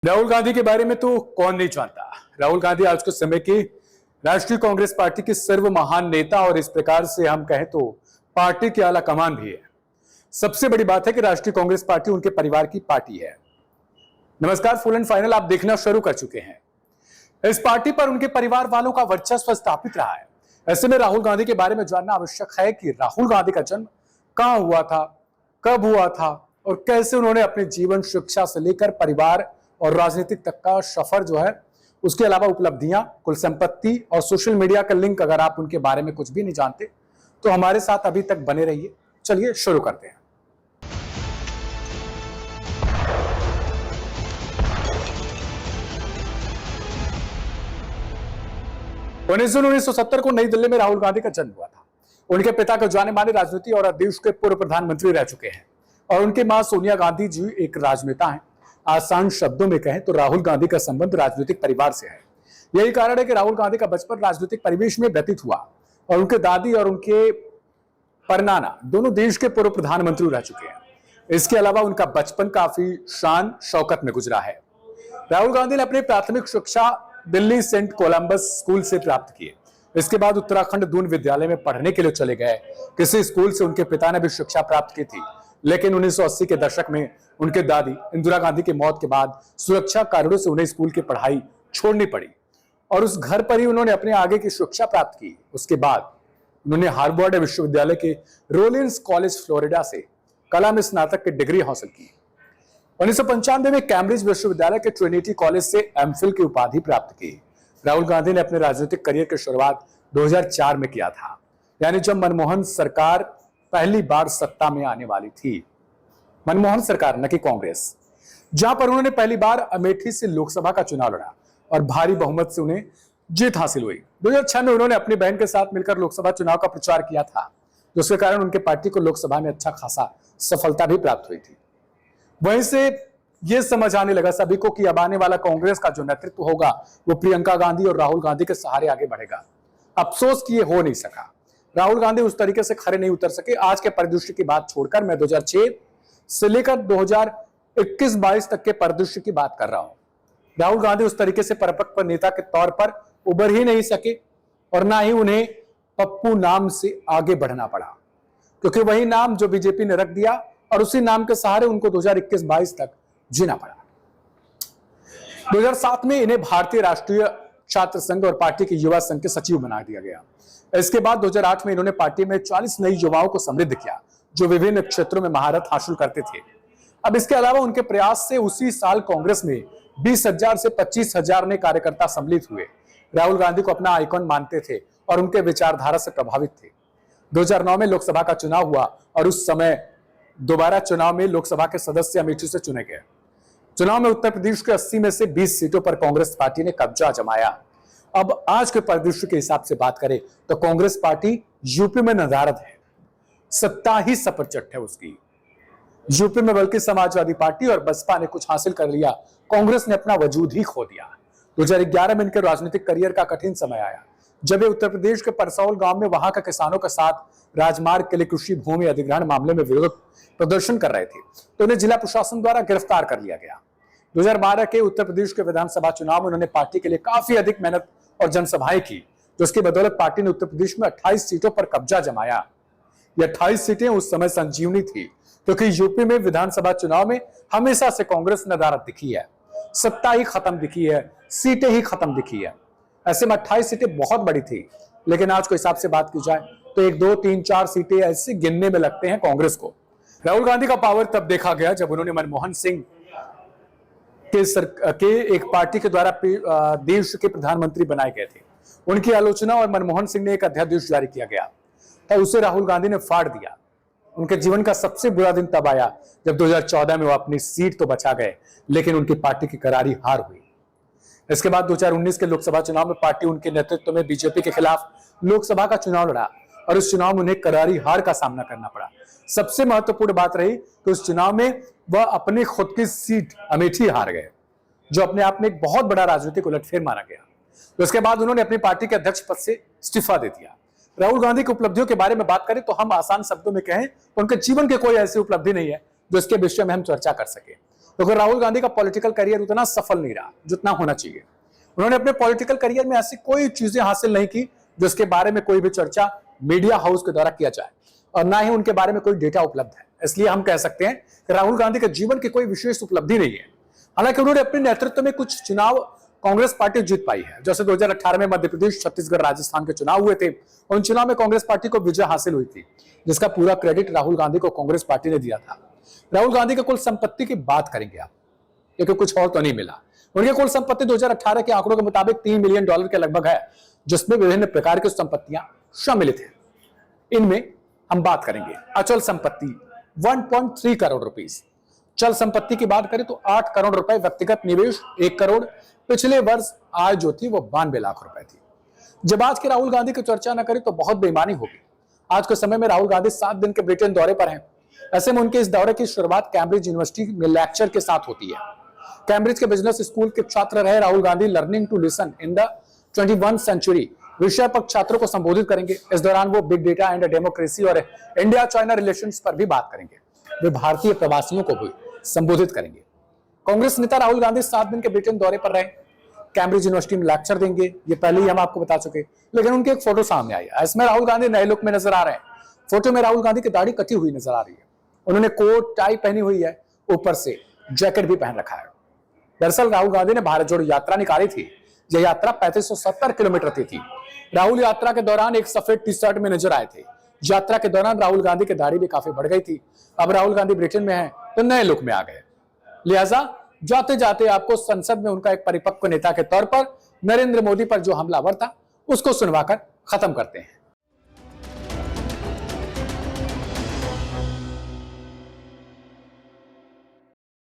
राहुल गांधी के बारे में तो कौन नहीं जानता। राहुल गांधी आज के समय की राष्ट्रीय कांग्रेस पार्टी के सर्व महान नेता और इस प्रकार से हम कहें तो पार्टी के आला कमान भी है। सबसे बड़ी बात है कि राष्ट्रीय कांग्रेस पार्टी उनके परिवार की पार्टी है। नमस्कार, फुल एंड फाइनल आप देखना शुरू कर चुके हैं। इस पार्टी पर उनके परिवार वालों का वर्चस्व स्थापित रहा है। ऐसे में राहुल गांधी के बारे में जानना आवश्यक है कि राहुल गांधी का जन्म कहां हुआ था, कब हुआ था और कैसे उन्होंने अपने जीवन, शिक्षा से लेकर परिवार और राजनीतिक तक का सफर जो है, उसके अलावा उपलब्धियां, कुल संपत्ति और सोशल मीडिया का लिंक, अगर आप उनके बारे में कुछ भी नहीं जानते तो हमारे साथ अभी तक बने रहिए। चलिए शुरू करते हैं। 1970 को नई दिल्ली में राहुल गांधी का जन्म हुआ था। उनके पिता को जाने माने राजनीति और देश के पूर्व प्रधानमंत्री रह चुके हैं और उनकी मां सोनिया गांधी जी एक राजनेता हैं। आसान शब्दों में कहें तो राहुल गांधी का संबंध राजनीतिक परिवार से है। यही कारण है कि राहुल गांधी का बचपन राजनीतिक परिवेश में व्यतीत हुआ और उनके दादी और उनके परनाना दोनों देश के पूर्व प्रधानमंत्री रह चुके हैं। इसके अलावा उनका बचपन काफी शान शौकत में गुजरा है। राहुल गांधी ने अपनी प्राथमिक शिक्षा दिल्ली सेंट कोलंबस स्कूल से प्राप्त की। इसके बाद उत्तराखंड दून विद्यालय में पढ़ने के लिए चले गए। किसी स्कूल से उनके पिता ने भी शिक्षा प्राप्त की थी, लेकिन 1980 के दशक में उनके दादी इंदिरा गांधी की मौत के बाद सुरक्षा कारणों से उन्हें स्कूल की पढ़ाई छोड़नी पड़ी और उस घर पर ही उन्होंने अपने आगे की शिक्षा प्राप्त की। उसके बाद उन्होंने हार्वर्ड विश्वविद्यालय के रोलिंस कॉलेज फ्लोरिडा से कला में स्नातक की डिग्री हासिल की। 1995 में कैम्ब्रिज विश्वविद्यालय के ट्रिनिटी कॉलेज से एमफिल की उपाधि प्राप्त की। राहुल गांधी ने अपने राजनीतिक करियर की शुरुआत 2004 में किया था, यानी जब मनमोहन सरकार पहली बार सत्ता में आने वाली थी। मनमोहन सरकार, न कि कांग्रेस, जहां पर उन्होंने पहली बार अमेठी से लोकसभा का चुनाव लड़ा और भारी बहुमत से उन्हें जीत हासिल हुई। 2006 में उन्होंने अपनी बहन के साथ मिलकर लोकसभा चुनाव का प्रचार किया था, जिसके कारण उनके पार्टी को लोकसभा में अच्छा खासा सफलता भी प्राप्त हुई थी। वहीं से यह समझ आने लगा सभी को कि अब आने वाला कांग्रेस का जो नेतृत्व होगा वो प्रियंका गांधी और राहुल गांधी के सहारे आगे बढ़ेगा। अफसोस कि ये हो नहीं सका। राहुल गांधी उस तरीके से खड़े नहीं उतर सके। आज के परिदृश्य की बात छोड़कर मैं 2006 से लेकर 2021-22 तक के परिदृश्य की बात कर रहा हूं। राहुल गांधी उस तरीके से परिपक्व नेता के तौर पर उभर ही नहीं सके और ना ही उन्हें पप्पू नाम से आगे बढ़ना पड़ा, क्योंकि वही नाम जो बीजेपी ने रख दिया और उसी नाम के सहारे उनको 2021-22 तक जीना पड़ा। 2007 में इन्हें भारतीय राष्ट्रीय छात्र संघ और पार्टी के युवा संघ के सचिव बना दिया गया। इसके बाद 2008 में इन्होंने पार्टी में 40 नई युवाओं को समृद्ध किया, जो विभिन्न क्षेत्रों में महारत हासिल करते थे। अब इसके अलावा उनके प्रयास से उसी साल कांग्रेस में 20,000 से 25,000 नए कार्यकर्ता सम्मिलित हुए। राहुल गांधी को अपना आइकॉन मानते थे और उनके विचारधारा से प्रभावित थे। 2009 में लोकसभा का चुनाव हुआ और उस समय दोबारा चुनाव में लोकसभा के सदस्य अमेठी से चुने गए। चुनाव में उत्तर प्रदेश के 80 में से 20 सीटों पर कांग्रेस पार्टी ने कब्जा जमाया। अब आज के परिदृश्य के हिसाब से बात करें तो कांग्रेस पार्टी यूपी में नदारद है। सत्ता ही सपरचट है उसकी यूपी में, बल्कि समाजवादी पार्टी और बसपा ने कुछ हासिल कर लिया, कांग्रेस ने अपना वजूद ही खो दिया। 2011 में इनके राजनीतिक करियर का कठिन समय आया, जब ये उत्तर प्रदेश के परसौल गांव में वहां के किसानों के साथ राजमार्ग के लिए कृषि भूमि अधिग्रहण मामले में विरोध प्रदर्शन कर रहे थे, तो उन्हें जिला प्रशासन द्वारा गिरफ्तार कर लिया गया। 2012 के उत्तर प्रदेश के विधानसभा चुनाव में उन्होंने पार्टी के लिए काफी अधिक मेहनत और जनसभाएं की, जिसकी बदौलत पार्टी ने उत्तर प्रदेश में 28 सीटों पर कब्जा जमाया। ये 28 सीटें उस समय संजीवनी थी, क्योंकि यूपी में विधानसभा चुनाव में हमेशा से कांग्रेस नदारद दिखी है। सत्ता ही खत्म दिखी है, सीटें ही खत्म दिखी है। ऐसे में 28 सीटें बहुत बड़ी थी, लेकिन आज के हिसाब से बात की जाए तो 1, 2, 3, 4 सीटें ऐसे गिनने में लगते हैं कांग्रेस को। राहुल गांधी का पावर तब देखा गया जब उन्होंने मनमोहन सिंह के एक पार्टी के द्वारा देश के प्रधानमंत्री बनाए गए थे। उनकी आलोचना और मनमोहन सिंह ने एक अध्यादेश जारी किया गया तो उसे राहुल गांधी ने फाड़ दिया। उनके जीवन का सबसे बुरा दिन तब आया जब 2014 में वो अपनी सीट तो बचा गए, लेकिन उनकी पार्टी की करारी हार हुई। इसके बाद 2019 के लोकसभा चुनाव में पार्टी उनके नेतृत्व में बीजेपी के खिलाफ लोकसभा का चुनाव लड़ा और इस चुनाव में उन्हें करारी हार का सामना करना पड़ा। सबसे महत्वपूर्ण बात रही कि उस चुनाव में वह अपनी खुद की सीट अमेठी हार गए, जो अपने आप में एक बहुत बड़ा राजनीतिक उलटफेर माना गया। तो उसके बाद उन्होंने अपनी पार्टी के अध्यक्ष पद से इस्तीफा दे दिया। राहुल गांधी की उपलब्धियों के बारे में बात करें तो हम आसान शब्दों में कहें तो उनके जीवन की कोई ऐसी उपलब्धि नहीं है जो इसके विषय में हम चर्चा कर सके। क्योंकि राहुल गांधी का पॉलिटिकल करियर उतना सफल नहीं रहा जितना होना चाहिए। उन्होंने अपने पॉलिटिकल करियर में ऐसी कोई चीजें हासिल नहीं की जिसके बारे में कोई भी चर्चा मीडिया हाउस के द्वारा किया जाए, और ना ही उनके बारे में कोई डेटा उपलब्ध है। इसलिए हम कह सकते हैं कि राहुल गांधी के जीवन की कोई विशेष उपलब्धि नहीं है। हालांकि उन्होंने अपने नेतृत्व में कुछ चुनाव कांग्रेस पार्टी जीत पाई है। जैसे 2018 में मध्य प्रदेश, छत्तीसगढ़, राजस्थान के चुनाव हुए थे। उन चुनाव में कांग्रेस पार्टी को विजय हासिल हुई थी, जिसका पूरा क्रेडिट राहुल गांधी को कांग्रेस पार्टी ने दिया था। राहुल गांधी की कुल संपत्ति की बात करेंगे आप, क्योंकि कुछ और तो नहीं मिला। उनकी कुल संपत्ति 2018 के आंकड़ों के मुताबिक $3 मिलियन के लगभग है, जिसमें विभिन्न प्रकार की संपत्तियां सम्मिलित हैं। इनमें हम बात करेंगे अचल संपत्ति 1.3 करोड़ रुपीस। चल संपत्ति की बात करें तो 8 करोड़ रुपए, व्यक्तिगत निवेश 1 करोड़, पिछले वर्ष आय जो थी वो 92 लाख रुपए थी। जब आज के राहुल गांधी की चर्चा न करें तो बहुत बेईमानी होगी। आज के समय में राहुल गांधी 7 दिन के ब्रिटेन दौरे पर हैं। ऐसे में उनके इस दौरे की शुरुआत कैम्ब्रिज यूनिवर्सिटी में लेक्चर के साथ होती है। कैम्ब्रिज के बिजनेस स्कूल के छात्र रहे Rahul Gandhi learning to listen in the 21st century विषय पर छात्रों को संबोधित करेंगे। इस दौरान वो बिग डेटा एंड डेमोक्रेसी और इंडिया चाइना रिलेशंस पर भी बात करेंगे। वे भारतीय प्रवासियों को भी संबोधित करेंगे। कांग्रेस नेता राहुल गांधी 7 दिन के ब्रिटेन दौरे पर रहे, कैम्ब्रिज यूनिवर्सिटी में लेक्चर देंगे, ये पहले ही हम आपको बता चुके। लेकिन उनकी एक फोटो सामने आई है, इसमें राहुल गांधी नए लुक में नजर आ रहे हैं। फोटो में राहुल गांधी की दाढ़ी कटी हुई नजर आ रही है। उन्होंने कोट टाई पहनी हुई है, ऊपर से जैकेट भी पहन रखा है। दरअसल राहुल गांधी ने भारत जोड़ो यात्रा निकाली थी। यह यात्रा 3570 किलोमीटर की थी। राहुल यात्रा के दौरान एक सफेद टी शर्ट में नजर आए थे। यात्रा के दौरान राहुल गांधी की दाढ़ी भी काफी बढ़ गई थी। अब राहुल गांधी ब्रिटेन में हैं तो नए लुक में आ गए। लिहाजा जाते जाते आपको संसद में उनका एक परिपक्व नेता के तौर पर नरेंद्र मोदी पर जो हमलावर था उसको सुनवाकर खत्म करते हैं।